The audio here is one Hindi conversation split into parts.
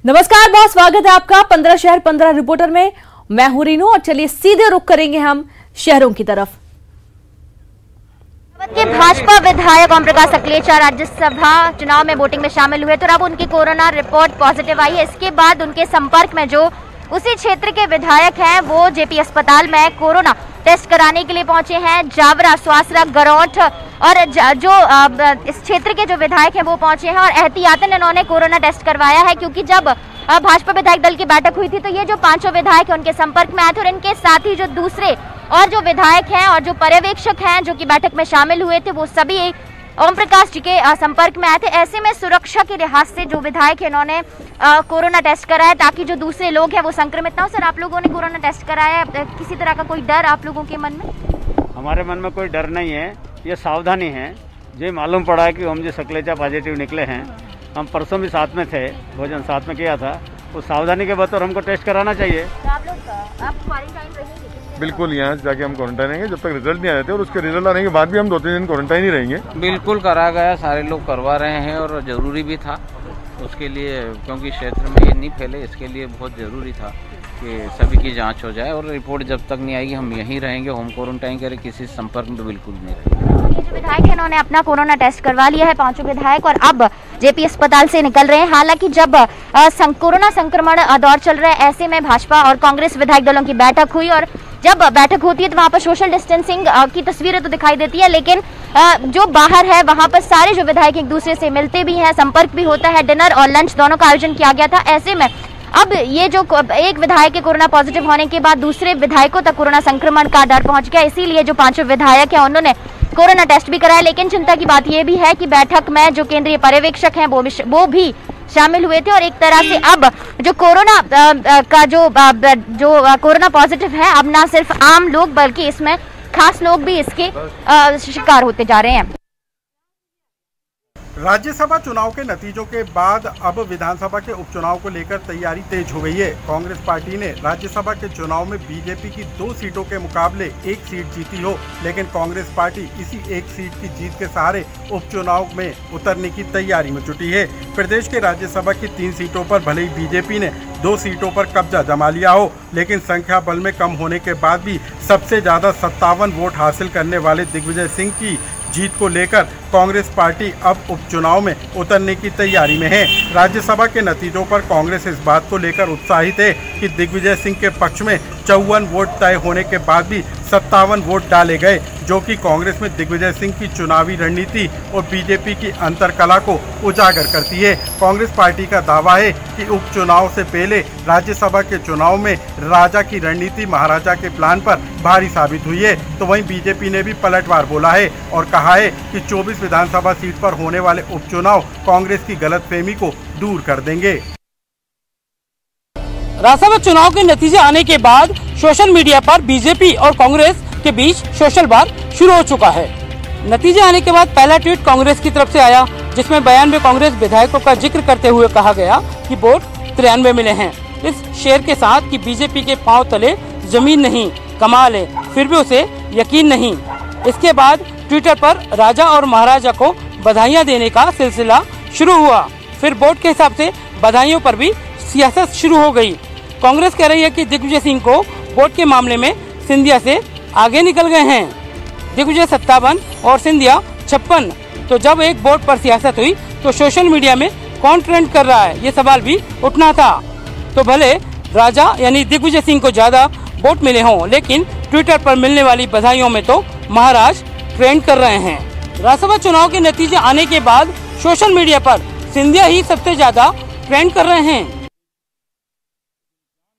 नमस्कार, बहुत स्वागत है आपका 15 शहर 15 रिपोर्टर में। मैं हूं रीनू और चलिए सीधे रुख करेंगे हम शहरों की तरफ। के भाजपा विधायक ओम प्रकाश सकलेचा राज्यसभा चुनाव में वोटिंग में शामिल हुए, तो अब उनकी कोरोना रिपोर्ट पॉजिटिव आई है। इसके बाद उनके संपर्क में जो उसी क्षेत्र के विधायक हैं वो जेपी अस्पताल में कोरोना टेस्ट कराने के लिए पहुंचे हैं। जावरा, स्वासरा, गरौठ और जो इस क्षेत्र के जो विधायक हैं वो पहुंचे हैं और एहतियातन इन्होंने कोरोना टेस्ट करवाया है, क्योंकि जब भाजपा विधायक दल की बैठक हुई थी तो ये जो 5 विधायक हैं उनके संपर्क में आए थे और इनके साथ ही जो दूसरे और जो विधायक हैं और जो पर्यवेक्षक हैं जो कि बैठक में शामिल हुए थे वो सभी ओम प्रकाश जी के संपर्क में आए थे। ऐसे में सुरक्षा के लिहाज से जो विधायक है इन्होंने कोरोना टेस्ट कराया ताकि जो दूसरे लोग हैं वो संक्रमित ना हो। सर, आप लोगों ने कोरोना टेस्ट कराया, किसी तरह का कोई डर आप लोगों के मन में? हमारे मन में कोई डर नहीं है, ये सावधानी है। जो मालूम पड़ा है कि ओम जी सकलेचा पॉजिटिव निकले हैं। हम परसों भी साथ में थे, भोजन साथ में किया था, तो सावधानी के बतौर हमको टेस्ट कराना चाहिए। तो आप क्वारंटाइन रहेंगे? बिल्कुल, यहाँ जाके हम क्वारंटाइन रहेंगे जब तक रिजल्ट नहीं आए थे, और उसके रिजल्ट आने के बाद भी हम 2-3 दिन क्वारंटाइन ही रहेंगे। बिल्कुल करा गया, सारे लोग करवा रहे हैं और जरूरी भी था उसके लिए, क्योंकि क्षेत्र में ये नहीं फैले, इसके लिए बहुत ज़रूरी था कि सभी की जांच हो जाए। और रिपोर्ट जब तक नहीं आएगी हम यहीं रहेंगे, होम क्वारंटाइन करें, किसी संपर्क में तो बिल्कुल नहीं रहेंगे। ये जो विधायक है इन्होंने अपना कोरोना टेस्ट करवा लिया है, 5 विधायक, और अब जेपी अस्पताल से निकल रहे हैं। हालांकि जब कोरोना संक्रमण दौर चल रहा है, ऐसे में भाजपा और कांग्रेस विधायक दलों की बैठक हुई और जब बैठक होती है तो वहाँ पर सोशल डिस्टेंसिंग की तस्वीरें तो दिखाई देती है, लेकिन जो बाहर है वहाँ पर सारे जो विधायक एक दूसरे से मिलते भी हैं, संपर्क भी होता है। डिनर और लंच दोनों का आयोजन किया गया था। ऐसे में अब ये जो एक विधायक के कोरोना पॉजिटिव होने के बाद दूसरे विधायकों तक कोरोना संक्रमण का डर पहुंच गया, इसीलिए जो 5 विधायक हैं उन्होंने कोरोना टेस्ट भी कराया। लेकिन चिंता की बात यह भी है कि बैठक में जो केंद्रीय पर्यवेक्षक हैं वो भी शामिल हुए थे और एक तरह से अब जो कोरोना का जो कोरोना पॉजिटिव है, अब ना सिर्फ आम लोग बल्कि इसमें खास लोग भी इसके शिकार होते जा रहे हैं। राज्यसभा चुनाव के नतीजों के बाद अब विधानसभा के उपचुनाव को लेकर तैयारी तेज हो गई है। कांग्रेस पार्टी ने राज्यसभा के चुनाव में बीजेपी की 2 सीटों के मुकाबले 1 सीट जीती हो, लेकिन कांग्रेस पार्टी इसी 1 सीट की जीत के सहारे उपचुनाव में उतरने की तैयारी में जुटी है। प्रदेश के राज्यसभा की 3 सीटों पर भले ही बीजेपी ने 2 सीटों पर कब्जा जमा लिया हो, लेकिन संख्या बल में कम होने के बाद भी सबसे ज्यादा 57 वोट हासिल करने वाले दिग्विजय सिंह की जीत को लेकर कांग्रेस पार्टी अब उपचुनाव में उतरने की तैयारी में है। राज्यसभा के नतीजों पर कांग्रेस इस बात को लेकर उत्साहित है कि दिग्विजय सिंह के पक्ष में 54 वोट तय होने के बाद भी 57 वोट डाले गए, जो कि कांग्रेस में दिग्विजय सिंह की चुनावी रणनीति और बीजेपी की अंतरकला को उजागर करती है। कांग्रेस पार्टी का दावा है कि उपचुनाव से पहले राज्यसभा के चुनाव में राजा की रणनीति महाराजा के प्लान पर भारी साबित हुई है। तो वहीं बीजेपी ने भी पलटवार बोला है और कहा है कि 24 विधानसभा सीट पर होने वाले उपचुनाव कांग्रेस की गलतफहमी को दूर कर देंगे। राज्यसभा चुनाव के नतीजे आने के बाद सोशल मीडिया पर बीजेपी और कांग्रेस के बीच सोशल वार शुरू हो चुका है। नतीजे आने के बाद पहला ट्वीट कांग्रेस की तरफ से आया, जिसमें बयान में कांग्रेस विधायकों का जिक्र करते हुए कहा गया कि वोट 93 मिले हैं। इस शेर के साथ कि बीजेपी के पांव तले जमीन नहीं, कमाल है, फिर भी उसे यकीन नहीं। इसके बाद ट्विटर पर राजा और महाराजा को बधाइयाँ देने का सिलसिला शुरू हुआ। फिर वोट के हिसाब से बधाइयों पर भी सियासत शुरू हो गई। कांग्रेस कह रही है कि दिग्विजय सिंह को वोट के मामले में सिंधिया से आगे निकल गए हैं। दिग्विजय 57 और सिंधिया 56। तो जब एक वोट पर सियासत हुई तो सोशल मीडिया में कौन ट्रेंड कर रहा है, ये सवाल भी उठना था। तो भले राजा यानी दिग्विजय सिंह को ज्यादा वोट मिले हों, लेकिन ट्विटर पर मिलने वाली बधाइयों में तो महाराज ट्रेंड कर रहे हैं। राज्यसभा चुनाव के नतीजे आने के बाद सोशल मीडिया पर सिंधिया ही सबसे ज्यादा ट्रेंड कर रहे हैं।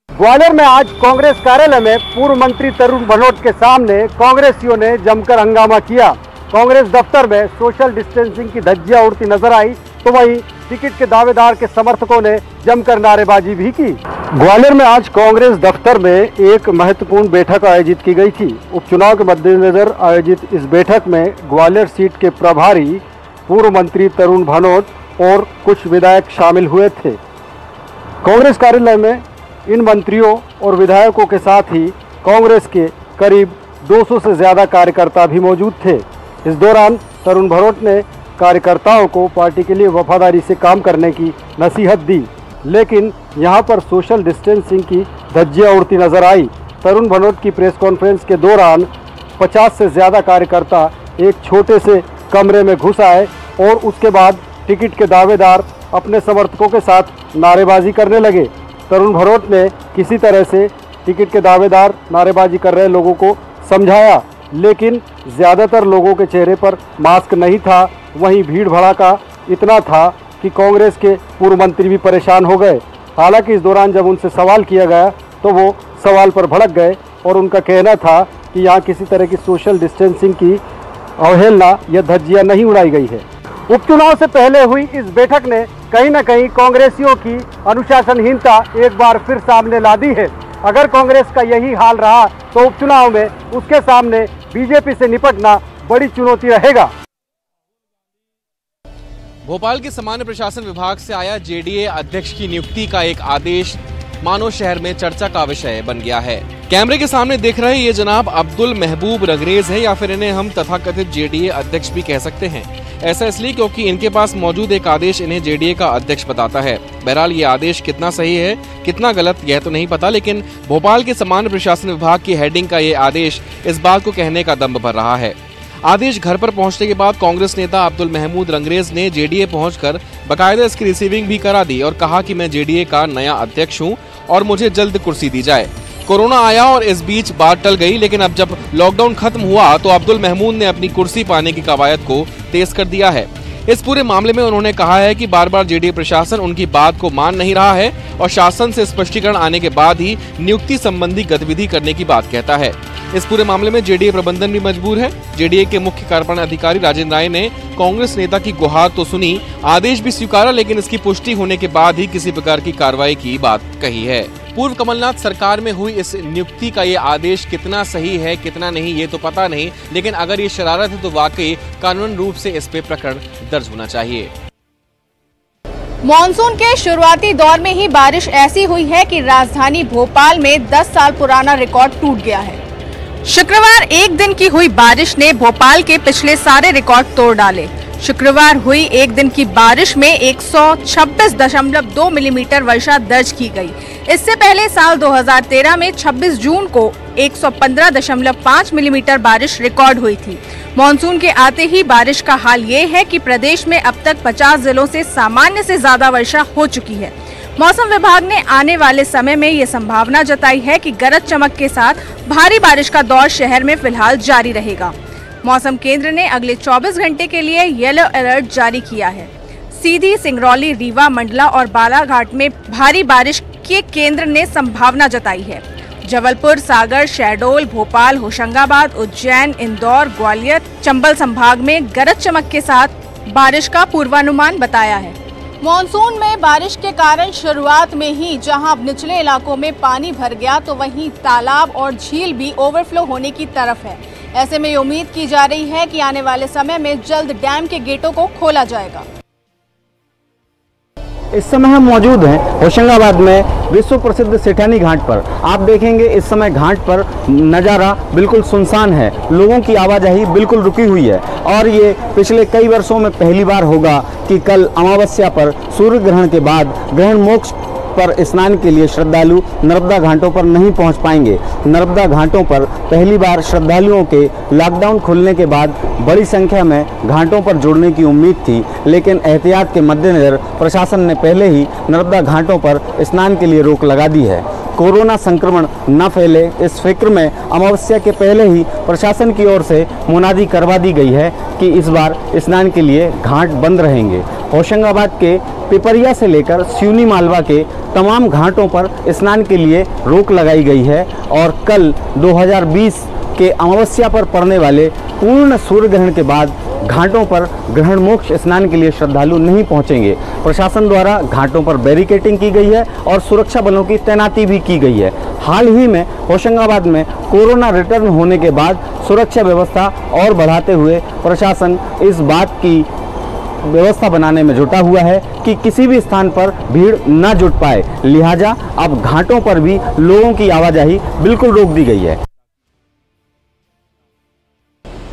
ग्वालियर में आज कांग्रेस कार्यालय में पूर्व मंत्री तरुण भनोट के सामने कांग्रेसियों ने जमकर हंगामा किया। कांग्रेस दफ्तर में सोशल डिस्टेंसिंग की धज्जियां उड़ती नजर आई, तो वहीं टिकट के दावेदार के समर्थकों ने जमकर नारेबाजी भी की। ग्वालियर में आज कांग्रेस दफ्तर में एक महत्वपूर्ण बैठक आयोजित की गई थी। उपचुनाव के मद्देनजर आयोजित इस बैठक में ग्वालियर सीट के प्रभारी पूर्व मंत्री तरुण भनोट और कुछ विधायक शामिल हुए थे। कांग्रेस कार्यालय में इन मंत्रियों और विधायकों के साथ ही कांग्रेस के करीब 200 से ज़्यादा कार्यकर्ता भी मौजूद थे। इस दौरान तरुण भनोट ने कार्यकर्ताओं को पार्टी के लिए वफादारी से काम करने की नसीहत दी। लेकिन यहाँ पर सोशल डिस्टेंसिंग की धज्जियाँ उड़ती नजर आई। तरुण भनोट की प्रेस कॉन्फ्रेंस के दौरान 50 से ज़्यादा कार्यकर्ता एक छोटे से कमरे में घुस आए और उसके बाद टिकट के दावेदार अपने समर्थकों के साथ नारेबाजी करने लगे। तरुण भनोट ने किसी तरह से टिकट के दावेदार नारेबाजी कर रहे लोगों को समझाया, लेकिन ज़्यादातर लोगों के चेहरे पर मास्क नहीं था। वहीं भीड़ भड़ाका इतना था कि कांग्रेस के पूर्व मंत्री भी परेशान हो गए। हालांकि इस दौरान जब उनसे सवाल किया गया तो वो सवाल पर भड़क गए और उनका कहना था कि यहाँ किसी तरह की सोशल डिस्टेंसिंग की अवहेलना या धज्जियाँ नहीं उड़ाई गई है। उपचुनाव से पहले हुई इस बैठक ने कहीं न कहीं कांग्रेसियों की अनुशासनहीनता एक बार फिर सामने ला दी है। अगर कांग्रेस का यही हाल रहा तो उपचुनाव में उसके सामने बीजेपी से निपटना बड़ी चुनौती रहेगा। भोपाल के सामान्य प्रशासन विभाग से आया जेडीए अध्यक्ष की नियुक्ति का एक आदेश मानो शहर में चर्चा का विषय बन गया है। कैमरे के सामने देख रहे ये जनाब अब्दुल महबूब रंगरेज है, या फिर इन्हें हम तथाकथित जेडीए अध्यक्ष भी कह सकते हैं। ऐसा इसलिए क्योंकि इनके पास मौजूद एक आदेश इन्हें जेडीए का अध्यक्ष बताता है। बहरहाल ये आदेश कितना सही है कितना गलत यह तो नहीं पता, लेकिन भोपाल के सामान्य प्रशासन विभाग की हेडिंग का ये आदेश इस बात को कहने का दम भर रहा है। आदेश घर पर पहुंचने के बाद कांग्रेस नेता अब्दुल महमूद रंगरेज ने जेडीए पहुंचकर बकायदा इसकी रिसीविंग भी करा दी और कहा कि मैं जेडीए का नया अध्यक्ष हूं और मुझे जल्द कुर्सी दी जाए। कोरोना आया और इस बीच बात टल गई, लेकिन अब जब लॉकडाउन खत्म हुआ तो अब्दुल महमूद ने अपनी कुर्सी पाने की कवायद को तेज कर दिया है। इस पूरे मामले में उन्होंने कहा है कि बार बार जेडीए प्रशासन उनकी बात को मान नहीं रहा है और शासन से स्पष्टीकरण आने के बाद ही नियुक्ति संबंधी गतिविधि करने की बात कहता है। इस पूरे मामले में जेडीए प्रबंधन भी मजबूर है। जेडीए के मुख्य कार्यपालन अधिकारी राजेंद्र राय ने कांग्रेस नेता की गुहार तो सुनी, आदेश भी स्वीकारा, लेकिन इसकी पुष्टि होने के बाद ही किसी प्रकार की कार्रवाई की बात कही है। पूर्व कमलनाथ सरकार में हुई इस नियुक्ति का ये आदेश कितना सही है कितना नहीं ये तो पता नहीं, लेकिन अगर ये शरारत है तो वाकई कानूनी रूप से इस पे प्रकरण दर्ज होना चाहिए। मॉनसून के शुरुआती दौर में ही बारिश ऐसी हुई है कि राजधानी भोपाल में 10 साल पुराना रिकॉर्ड टूट गया है। शुक्रवार एक दिन की हुई बारिश ने भोपाल के पिछले सारे रिकॉर्ड तोड़ डाले। शुक्रवार हुई एक दिन की बारिश में 126.2 मिलीमीटर वर्षा दर्ज की गई। इससे पहले साल 2013 में 26 जून को 115.5 मिलीमीटर बारिश रिकॉर्ड हुई थी। मॉनसून के आते ही बारिश का हाल ये है कि प्रदेश में अब तक 50 जिलों से सामान्य से ज्यादा वर्षा हो चुकी है। मौसम विभाग ने आने वाले समय में ये संभावना जताई है कि गरज चमक के साथ भारी बारिश का दौर शहर में फिलहाल जारी रहेगा। मौसम केंद्र ने अगले 24 घंटे के लिए येलो अलर्ट जारी किया है। सीधी, सिंगरौली, रीवा, मंडला और बालाघाट में भारी बारिश के केंद्र ने संभावना जताई है। जबलपुर, सागर, शहडोल, भोपाल, होशंगाबाद, उज्जैन, इंदौर, ग्वालियर, चंबल संभाग में गरज चमक के साथ बारिश का पूर्वानुमान बताया है। मॉनसून में बारिश के कारण शुरुआत में ही जहां निचले इलाकों में पानी भर गया तो वहीं तालाब और झील भी ओवरफ्लो होने की तरफ है। ऐसे में उम्मीद की जा रही है कि आने वाले समय में जल्द डैम के गेटों को खोला जाएगा। इस समय हम मौजूद हैं होशंगाबाद में विश्व प्रसिद्ध सेठानी घाट पर। आप देखेंगे इस समय घाट पर नज़ारा बिल्कुल सुनसान है, लोगों की आवाजाही बिल्कुल रुकी हुई है और ये पिछले कई वर्षों में पहली बार होगा कि कल अमावस्या पर सूर्य ग्रहण के बाद ग्रहण मोक्ष पर स्नान के लिए श्रद्धालु नर्मदा घाटों पर नहीं पहुंच पाएंगे। नर्मदा घाटों पर पहली बार श्रद्धालुओं के लॉकडाउन खुलने के बाद बड़ी संख्या में घाटों पर जुड़ने की उम्मीद थी, लेकिन एहतियात के मद्देनज़र प्रशासन ने पहले ही नर्मदा घाटों पर स्नान के लिए रोक लगा दी है। कोरोना संक्रमण न फैले इस फिक्र में अमावस्या के पहले ही प्रशासन की ओर से मुनादी करवा दी गई है कि इस बार स्नान के लिए घाट बंद रहेंगे। होशंगाबाद के पिपरिया से लेकर सिवनी मालवा के तमाम घाटों पर स्नान के लिए रोक लगाई गई है और कल 2020 के अमावस्या पर पड़ने वाले पूर्ण सूर्य ग्रहण के बाद घाटों पर ग्रहण मोक्ष स्नान के लिए श्रद्धालु नहीं पहुंचेंगे। प्रशासन द्वारा घाटों पर बैरिकेडिंग की गई है और सुरक्षा बलों की तैनाती भी की गई है। हाल ही में होशंगाबाद में कोरोना रिटर्न होने के बाद सुरक्षा व्यवस्था और बढ़ाते हुए प्रशासन इस बात की व्यवस्था बनाने में जुटा हुआ है कि किसी भी स्थान पर भीड़ न जुट पाए, लिहाजा अब घाटों पर भी लोगों की आवाजाही बिल्कुल रोक दी गई है।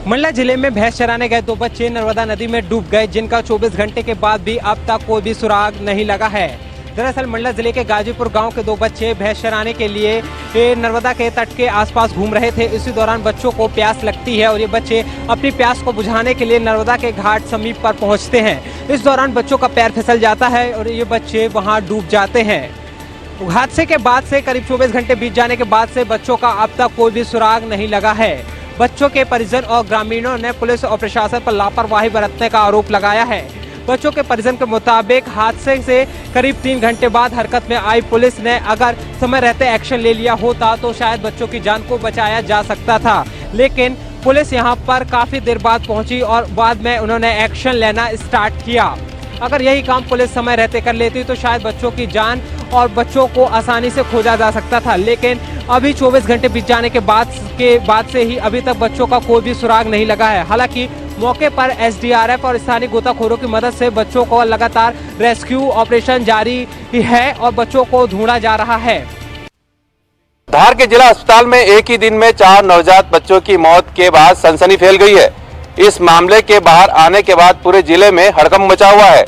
मंडला जिले में भैंस चराने गए 2 बच्चे नर्मदा नदी में डूब गए, जिनका 24 घंटे के बाद भी अब तक कोई भी सुराग नहीं लगा है। दरअसल मंडला जिले के गाजीपुर गांव के 2 बच्चे भैंस चराने के लिए नर्मदा के तट के आसपास घूम रहे थे। इसी दौरान बच्चों को प्यास लगती है और ये बच्चे अपनी प्यास को बुझाने के लिए नर्मदा के घाट समीप पर पहुंचते हैं। इस दौरान बच्चों का पैर फिसल जाता है और ये बच्चे वहां डूब जाते हैं। हादसे के बाद से करीब 24 घंटे बीत जाने के बाद से बच्चों का अब तक कोई भी सुराग नहीं लगा है। बच्चों के परिजन और ग्रामीणों ने पुलिस और प्रशासन पर लापरवाही बरतने का आरोप लगाया है। बच्चों के परिजन के मुताबिक हादसे से करीब 3 घंटे बाद हरकत में आई पुलिस ने अगर समय रहते एक्शन ले लिया होता तो शायद बच्चों की जान को बचाया जा सकता था, लेकिन पुलिस यहां पर काफी देर बाद पहुंची और बाद में उन्होंने एक्शन लेना स्टार्ट किया। अगर यही काम पुलिस समय रहते कर लेती तो शायद बच्चों की जान और बच्चों को आसानी से खोजा जा सकता था, लेकिन अभी 24 घंटे बीत जाने के बाद से ही अभी तक बच्चों का कोई भी सुराग नहीं लगा है। हालांकि मौके पर एसडीआरएफ और स्थानीय गोताखोरों की मदद से बच्चों को लगातार रेस्क्यू ऑपरेशन जारी है और बच्चों को ढूंढा जा रहा है। धार के जिला अस्पताल में एक ही दिन में 4 नवजात बच्चों की मौत के बाद सनसनी फैल गई है। इस मामले के बाहर आने के बाद पूरे जिले में हड़कंप मचा हुआ है।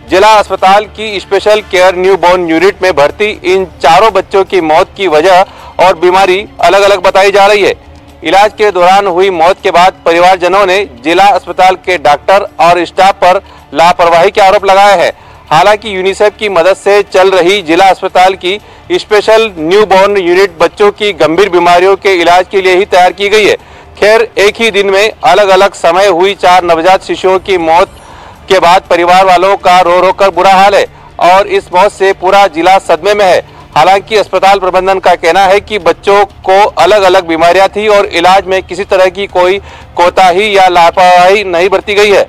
जिला अस्पताल की स्पेशल केयर न्यूबॉर्न यूनिट में भर्ती इन 4 बच्चों की मौत की वजह और बीमारी अलग अलग बताई जा रही है। इलाज के दौरान हुई मौत के बाद परिवारजनों ने जिला अस्पताल के डॉक्टर और स्टाफ पर लापरवाही के आरोप लगाए हैं। हालांकि यूनिसेफ की मदद से चल रही जिला अस्पताल की स्पेशल न्यूबॉर्न यूनिट बच्चों की गंभीर बीमारियों के इलाज के लिए ही तैयार की गई है। खैर, एक ही दिन में अलग अलग समय हुई 4 नवजात शिशुओं की मौत के बाद परिवार वालों का रो रो कर बुरा हाल है और इस मौत से पूरा जिला सदमे में है। हालांकि अस्पताल प्रबंधन का कहना है कि बच्चों को अलग अलग बीमारियां थी और इलाज में किसी तरह की कोई कोताही या लापरवाही नहीं बरती गई है।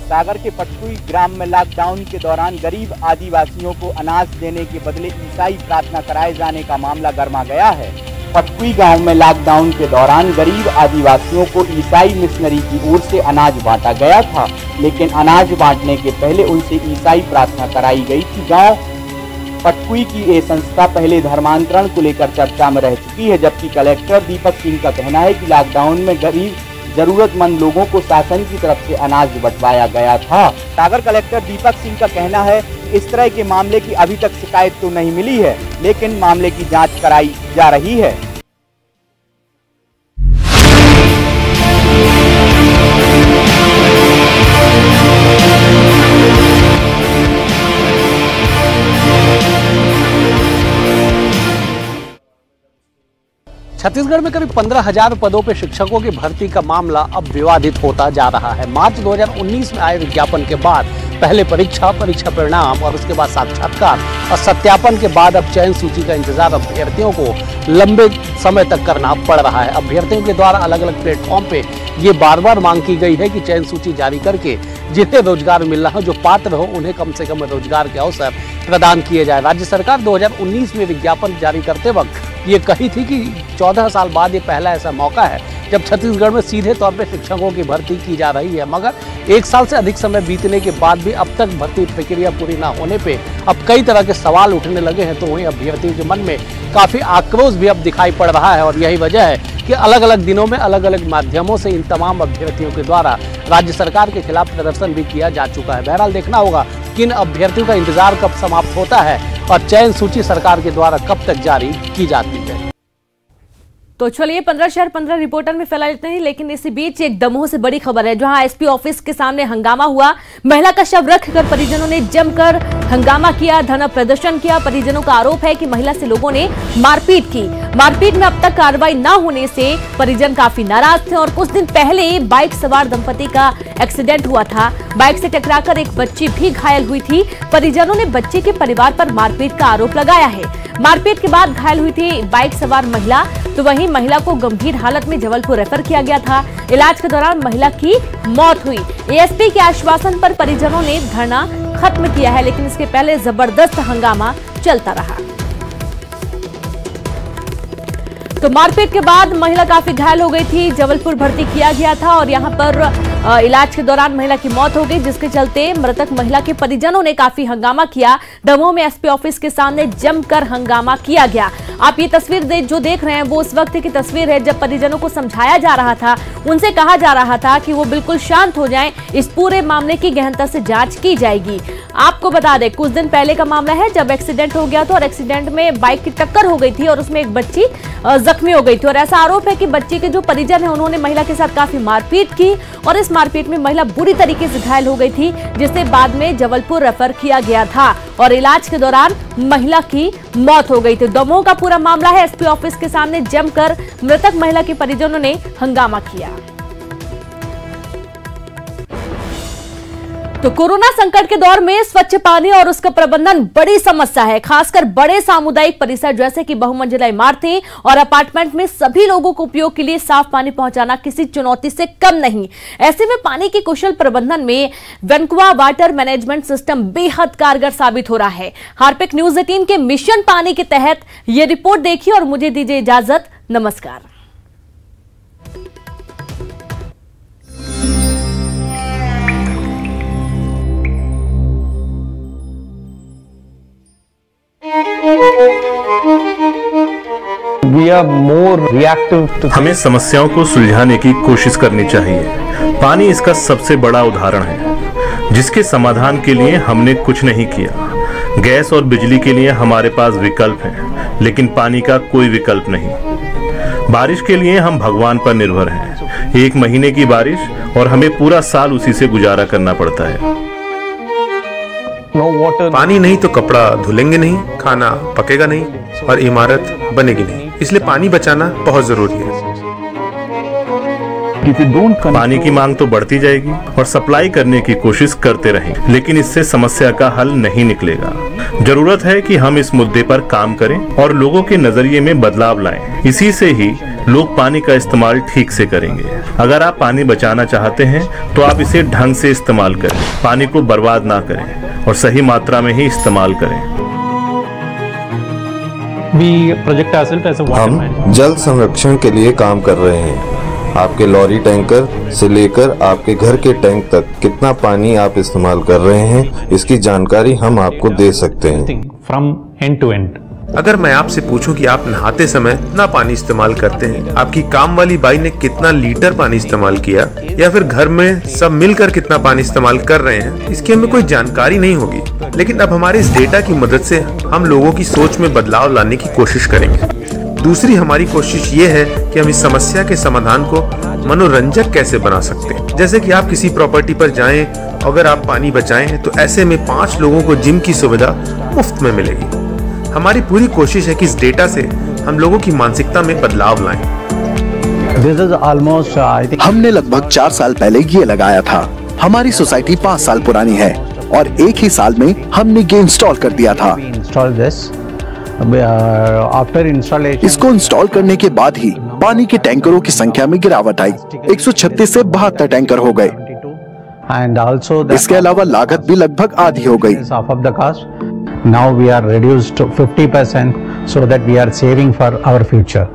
सागर के पटकुई ग्राम में लॉकडाउन के दौरान गरीब आदिवासियों को अनाज देने के बदले ईसाई प्रार्थना कराए जाने का मामला गर्मा गया है। पटकुई गांव में लॉकडाउन के दौरान गरीब आदिवासियों को ईसाई मिशनरी की ओर से अनाज बांटा गया था, लेकिन अनाज बांटने के पहले उनसे ईसाई प्रार्थना कराई गई थी। गांव पटकुई की ये संस्था पहले धर्मांतरण को लेकर चर्चा में रह चुकी है, जबकि कलेक्टर दीपक सिंह का कहना है कि लॉकडाउन में गरीब जरूरतमंद लोगों को शासन की तरफ से अनाज बंटवाया गया था। सागर कलेक्टर दीपक सिंह का कहना है इस तरह के मामले की अभी तक शिकायत तो नहीं मिली है, लेकिन मामले की जांच कराई जा रही है। छत्तीसगढ़ में करीब 15,000 पदों पर शिक्षकों की भर्ती का मामला अब विवादित होता जा रहा है। मार्च 2019 में आए विज्ञापन के बाद पहले परीक्षा परिणाम और उसके बाद साक्षात्कार और सत्यापन के बाद अब चयन सूची का इंतजार अभ्यर्थियों को लंबे समय तक करना पड़ रहा है। अभ्यर्थियों के द्वारा अलग अलग प्लेटफॉर्म पे ये बार बार मांग की गई है कि चयन सूची जारी करके जिन्हें रोजगार मिल रहा है, जो पात्र हो, उन्हें कम से कम रोजगार के अवसर प्रदान किए जाए। राज्य सरकार 2019 में विज्ञापन जारी करते वक्त ये कही थी कि 14 साल बाद ये पहला ऐसा मौका है जब छत्तीसगढ़ में सीधे तौर पे शिक्षकों की भर्ती की जा रही है। मगर 1 साल से अधिक समय बीतने के बाद भी अब तक भर्ती प्रक्रिया पूरी ना होने पे अब कई तरह के सवाल उठने लगे हैं। तो वहीं अभ्यर्थियों के मन में काफी आक्रोश भी अब दिखाई पड़ रहा है और यही वजह है कि अलग अलग दिनों में अलग अलग माध्यमों से इन तमाम अभ्यर्थियों के द्वारा राज्य सरकार के खिलाफ प्रदर्शन भी किया जा चुका है। बहरहाल देखना होगा कि इन अभ्यर्थियों का इंतजार कब समाप्त होता है और चयन सूची सरकार के द्वारा कब तक जारी की जाती है। तो चलिए 15 शहर 15 रिपोर्टर में फैला लेते हैं, लेकिन इसी बीच एक दमोह से बड़ी खबर है, जहां एसपी ऑफिस के सामने हंगामा हुआ। महिला का शव रखकर परिजनों ने जमकर हंगामा किया, धरना प्रदर्शन किया। परिजनों का आरोप है कि महिला से लोगों ने मारपीट की। मारपीट में अब तक कार्रवाई न होने से परिजन काफी नाराज थे और कुछ दिन पहले बाइक सवार दंपति का एक्सीडेंट हुआ था। बाइक से टकराकर एक बच्ची भी घायल हुई थी। परिजनों ने बच्चे के परिवार पर मारपीट का आरोप लगाया है। मारपीट के बाद घायल हुई थी बाइक सवार महिला, तो वहीं महिला को गंभीर हालत में जबलपुर रेफर किया गया था। इलाज के दौरान महिला की मौत हुई। एएसपी के आश्वासन पर परिजनों ने धरना खत्म किया है, लेकिन इसके पहले जबरदस्त हंगामा चलता रहा। तो मारपीट के बाद महिला काफी घायल हो गई थी, जबलपुर भर्ती किया गया था और यहां पर इलाज के दौरान महिला की मौत हो गई, जिसके चलते मृतक महिला के परिजनों ने काफी हंगामा किया। दमोह में एसपी ऑफिस के सामने जमकर हंगामा किया गया। आप ये तस्वीर जो देख रहे हैं वो उस वक्त की तस्वीर है जब परिजनों को समझाया जा रहा था, उनसे कहा जा रहा था कि वो बिल्कुल शांत हो जाएं, इस पूरे मामले की गहनता से जांच की जाएगी। आपको बता दें कुछ दिन पहले का मामला है जब एक्सीडेंट हो गया था और एक्सीडेंट में बाइक की टक्कर हो गई थी और उसमें एक बच्ची जख्मी हो गई थी और ऐसा आरोप है कि बच्ची के जो परिजन है उन्होंने महिला के साथ काफी मारपीट की और इस मारपीट में महिला बुरी तरीके से घायल हो गई थी, जिसे बाद में जबलपुर रेफर किया गया था और इलाज के दौरान महिला की मौत हो गई थी। दमोह का पूरा मामला है। एसपी ऑफिस के सामने जमकर मृतक महिला के परिजनों ने हंगामा किया। तो कोरोना संकट के दौर में स्वच्छ पानी और उसका प्रबंधन बड़ी समस्या है, खासकर बड़े सामुदायिक परिसर जैसे कि बहुमंजिला इमारतें और अपार्टमेंट में सभी लोगों को उपयोग के लिए साफ पानी पहुंचाना किसी चुनौती से कम नहीं। ऐसे में पानी के कुशल प्रबंधन में वैनकुआ वाटर मैनेजमेंट सिस्टम बेहद कारगर साबित हो रहा है। हार्पिक न्यूज 18 के मिशन पानी के तहत ये रिपोर्ट देखिए और मुझे दीजिए इजाजत। नमस्कार। हमें समस्याओं को सुलझाने की कोशिश करनी चाहिए। पानी इसका सबसे बड़ा उदाहरण है, जिसके समाधान के लिए हमने कुछ नहीं किया। गैस और बिजली के लिए हमारे पास विकल्प हैं, लेकिन पानी का कोई विकल्प नहीं। बारिश के लिए हम भगवान पर निर्भर हैं। 1 महीने की बारिश और हमें पूरा साल उसी से गुजारा करना पड़ता है। पानी नहीं तो कपड़ा धुलेंगे नहीं, खाना पकेगा नहीं और इमारत बनेगी नहीं। इसलिए पानी बचाना बहुत जरूरी है। पानी की मांग तो बढ़ती जाएगी और सप्लाई करने की कोशिश करते रहें, लेकिन इससे समस्या का हल नहीं निकलेगा। जरूरत है कि हम इस मुद्दे पर काम करें और लोगों के नजरिए में बदलाव लाएं। इसी से ही लोग पानी का इस्तेमाल ठीक से करेंगे। अगर आप पानी बचाना चाहते हैं तो आप इसे ढंग से इस्तेमाल करें, पानी को बर्बाद ना करें और सही मात्रा में ही इस्तेमाल करें। हम जल संरक्षण के लिए काम कर रहे हैं। आपके लॉरी टैंकर से लेकर आपके घर के टैंक तक कितना पानी आप इस्तेमाल कर रहे हैं, इसकी जानकारी हम आपको दे सकते हैं। From end to end. अगर मैं आपसे पूछूं कि आप नहाते समय कितना पानी इस्तेमाल करते हैं, आपकी काम वाली बाई ने कितना लीटर पानी इस्तेमाल किया, या फिर घर में सब मिलकर कितना पानी इस्तेमाल कर रहे हैं, इसकी हमें कोई जानकारी नहीं होगी। लेकिन अब हमारे इस डेटा की मदद से हम लोगों की सोच में बदलाव लाने की कोशिश करेंगे। दूसरी हमारी कोशिश ये है कि हम इस समस्या के समाधान को मनोरंजक कैसे बना सकते हैं। जैसे कि आप किसी प्रॉपर्टी पर जाएं, अगर आप पानी बचाएं तो ऐसे में 5 लोगों को जिम की सुविधा मुफ्त में मिलेगी। हमारी पूरी कोशिश है कि इस डेटा से हम लोगों की मानसिकता में बदलाव लाएं। हमने लगभग 4 साल पहले ये लगाया था। हमारी सोसाइटी 5 साल पुरानी है और एक ही साल में हमने ये इंस्टॉल कर दिया था। इसको इंस्टॉल करने के बाद ही पानी के टैंकरों की संख्या में गिरावट आई। 136 से 72 टैंकर हो गए। इसके अलावा लागत भी लगभग आधी हो गई। Now we are reduced to 50% so that we are saving for our future.